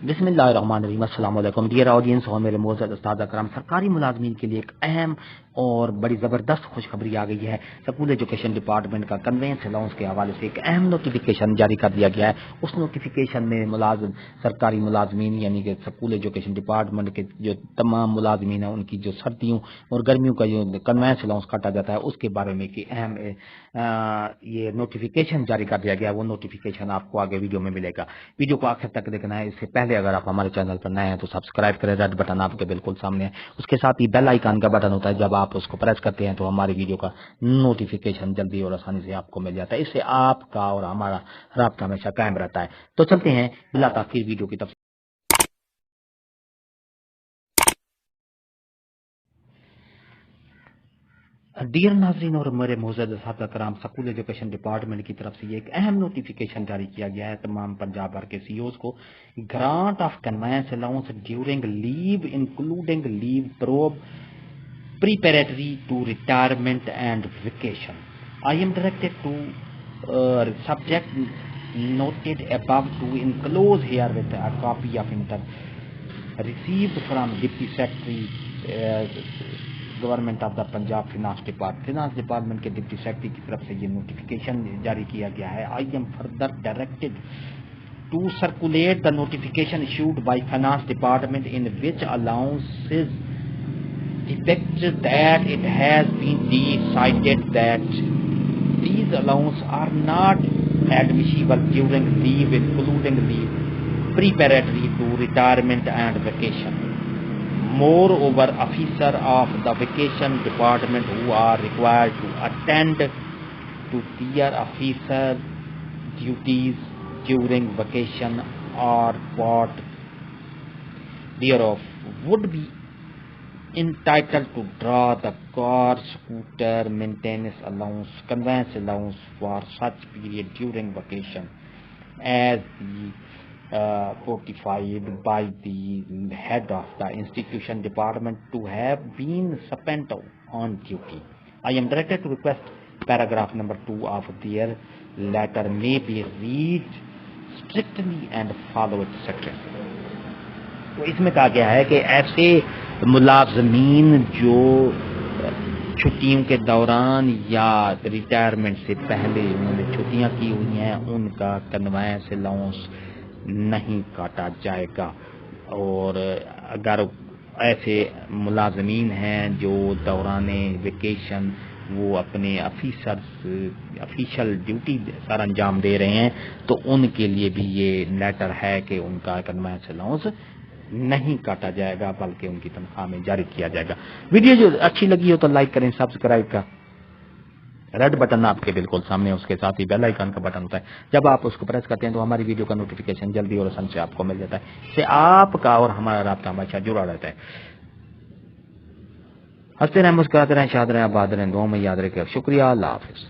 بسم اللہ الرحمن الرحیم۔ السلام علیکم ڈیئر آڈینس اور میرے معزز استاد اکرام، سرکاری ملازمین کے لیے ایک اہم اور بڑی زبردست خوشخبری آ گئی ہے۔ سکول ایجوکیشن ڈپارٹمنٹ کا کنوینس الاؤنس کے حوالے سے ایک اہم نوٹیفیکیشن جاری کر دیا گیا ہے۔ اس نوٹیفیکیشن میں سرکاری ملازمین یعنی کہ سکول ایجوکیشن ڈپارٹمنٹ کے جو تمام ملازمین ہیں ان کی جو سردیوں اور گرمیوں کا جو کنوینس الاؤنس کاٹا جاتا ہے اس کے بارے میں کہ اہم یہ نوٹیفیکیشن جاری کر دیا گیا ہے۔ وہ نوٹیفیکیشن آپ کو آگے ویڈیو میں ملے گا۔ ویڈیو کو آخر تک دیکھنا ہے۔ اس سے پہلے اگر آپ ہمارے چینل پر نئے ہیں تو سبسکرائب کریں، ریڈ بٹن آپ کے بالکل سامنے ہے۔ اس کے ساتھ ہی بیل آئیکن کا بٹن ہوتا ہے، جب آپ اس کو پریس کرتے ہیں تو ہماری ویڈیو کا نوٹیفیکیشن جلدی اور آسانی سے آپ کو مل جاتا ہے۔ اس سے آپ کا اور ہمارا رابطہ ہمیشہ قائم رہتا ہے۔ تو چلتے ہیں بلا تاخیر ویڈیو کی طرف۔ ڈیئر ناظرین اور میرے معزز اساتذہ کرام، سکول ایجوکیشن ڈپارٹمنٹ کی طرف سے یہ ایک اہم نوٹیفیکیشن جاری کیا گیا ہے تمام پنجاب بھر کے سی اوز کو۔ Grant of conveyance allowance during leave including leave پروب preparatory to retirement and vacation. I am directed to subject noted above to enclose here with a copy of received from Deputy Secretary Government of the Punjab Finance Department کے deputy secretary کی طرف سے یہ notification جاری کیا گیا ہے۔ I am further directed to circulate the notification issued by Finance Department in which allowances depicts that it has been decided that these allowances are not admissible during leave including leave preparatory to retirement and vacation. Moreover, officers of the vacation department who are required to attend to their official duties during vacation or part thereof would be entitled to draw the car, scooter, maintenance allowance, conveyance allowance for such period during vacation as notified by the head of the institution department to have been spent on duty. I am directed to request paragraph number 2 of their letter may be read strictly and follow it strictly. تو اس میں کہا گیا ہے کہ ایسے ملازمین جو چھٹیوں کے دوران یا ریٹائرمنٹ سے پہلے انہوں نے چھٹیاں کی ہوئی ہیں ان کا کنوینس الاؤنس نہیں کاٹا جائے گا، اور اگر ایسے ملازمین ہیں جو دوران ویکیشن وہ اپنے آفیشل ڈیوٹی سر انجام دے رہے ہیں تو ان کے لیے بھی یہ لیٹر ہے کہ ان کا کنوینس الاؤنس نہیں کاٹا جائے گا بلکہ ان کی تنخواہ میں جاری کیا جائے گا۔ ویڈیو جو اچھی لگی ہو تو لائک کریں، سبسکرائب کا ریڈ بٹن آپ کے بالکل سامنے، اس کے ساتھ ہی بیل آئیکن کا بٹن ہوتا ہے، جب آپ اس کو پریس کرتے ہیں تو ہماری ویڈیو کا نوٹیفیکیشن جلدی اور آسان سے آپ کو مل جاتا ہے۔ اس سے آپ کا اور ہمارا رابطہ ہمیشہ جڑا رہتا ہے۔ ہنستے رہیں، مسکراتے رہیں، شاد رہیں، آباد رہیں، دعاؤں میں یاد رکھیں۔ شکریہ، اللہ حافظ۔